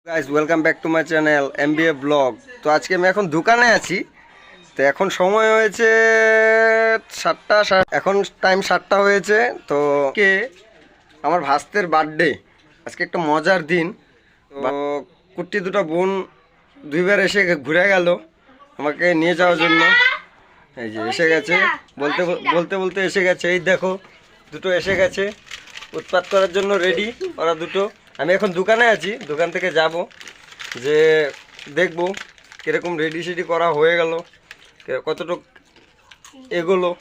Guys welcome back to my channel MBA blog. তো আজকে আমি এখন দোকানে আছি। তো এখন সময় হয়েছে 7টা, এখন টাইম 7টা হয়েছে। তো কে আমার ভাস্তের বার্থডে, আজকে একটা মজার দিন। তো কুট্টি দুটো বোন দুইবার এসে ঘুরে গেল আমাকে নিয়ে যাওয়ার জন্য। এই যে এসে গেছে, বলতে বলতে বলতে এসে গেছে। এই দেখো দুটো এসে গেছে উৎপাত করার জন্য রেডি ওরা দুটো। আমি এখন দোকানে আছি, দোকান থেকে যাব যে দেখবো কীরকম রেডি সেডি করা হয়ে গেল, কতটুকু এগোলো।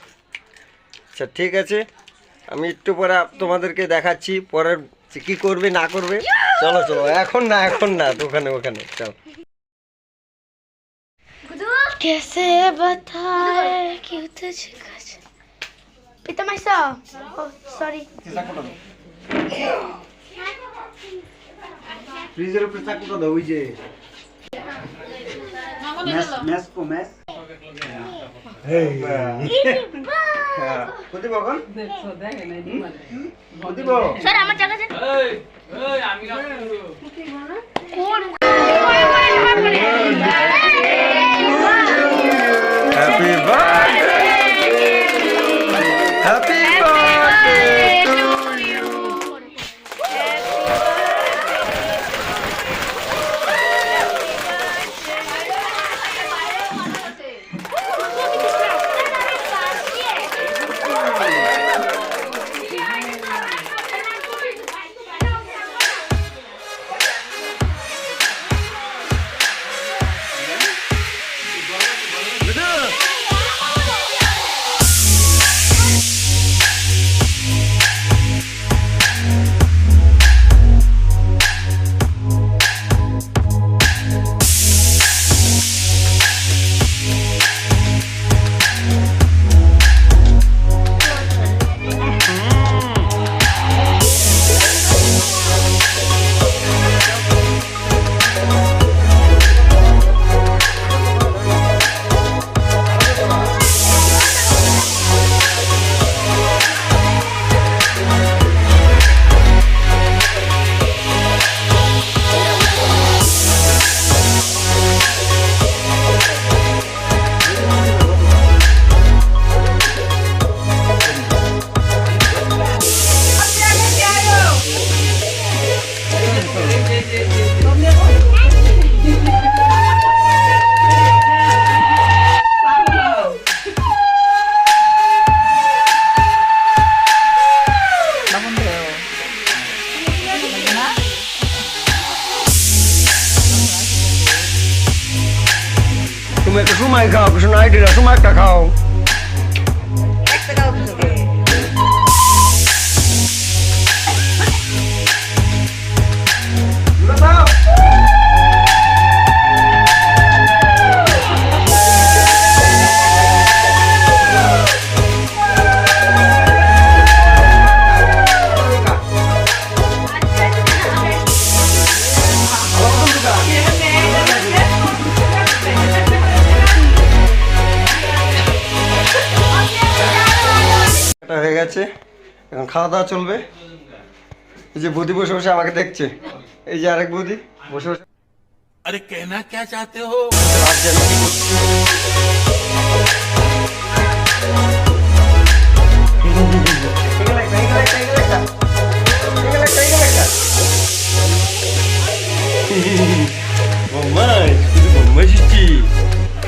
আচ্ছা ঠিক আছে, আমি একটু পরে তোমাদেরকে দেখাচ্ছি পরের কী করবে না করবে। চলো চলো, এখন না দোকানে ওখানে চলো। कैसे बताए कि तुझे कुछ पिता माइसा सॉरी ফ্রিজের উপরে চাকুটা দাও, ওই যে ম্যাস কো ম্যাস হেই কত বকন দেখছো দেখে নাই মানে কত বক স্যার আমার জায়গা দেন। এই এই আমি না কোন happy birthday happy birthday to you. তুমি একটা সময় খাও, শোনো আইডিয়া সময় একটা খাও। হয়ে গেছে, এখন খাওয়া দাওয়া চলবে। এই যে বৌদি বসে বসে আমাকে দেখছে, এই যে আরেক বৌদি বসে বসে। अरे कहना क्या चाहते हो? ভাবছে আমি কি করছি। বোম্বাই, শুধু বোম্বাই শিখছি।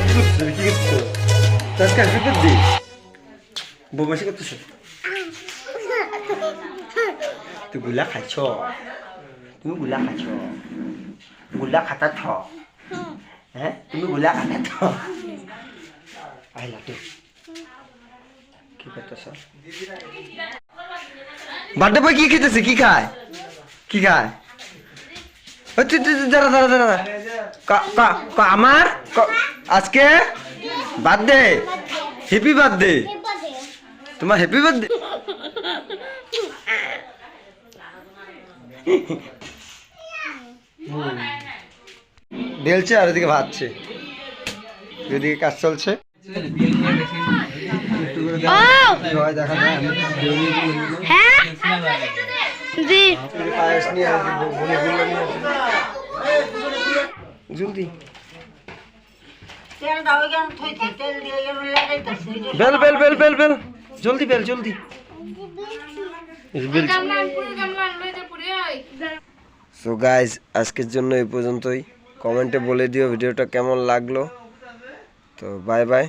কি করছো কি করছো? আজকে আসবে করবি বোম্বাই করতেছো? তুই গুলা খাচ্ছ, তুমি গুলা খাচ্ছ, গুলা খাতাছ, হ্যাঁ তুমি গুলা খাতাছ। আই লাটু কি করতেছ? বার্থডে বয় কি খেতেছে? কি খায়? কি খায়? দাঁড়া দাঁড়া দাঁড়া, আমার আজকে বার্থডে, হ্যাপি বার্থডে। তোমার হ্যাপি বার্থডে। ঢেলছে আর এদিকে ভাবছে, এদিকে কাজ চলছে। দেখা যায় হ্যাঁ জি পায়েস নিয়ে আসি, জলদি তেল দাও কেন থইতে তেল দিয়ে কেন লাগাইতাছি বেল বেল বেল বেল বেল জলদি বেল জলদি বেল সো গাইস আজকের জন্য এই পর্যন্তই কমেন্টে বলে দিও ভিডিওটা কেমন লাগলো তো বাই বাই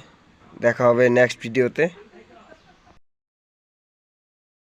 দেখা হবে নেক্সট ভিডিওতে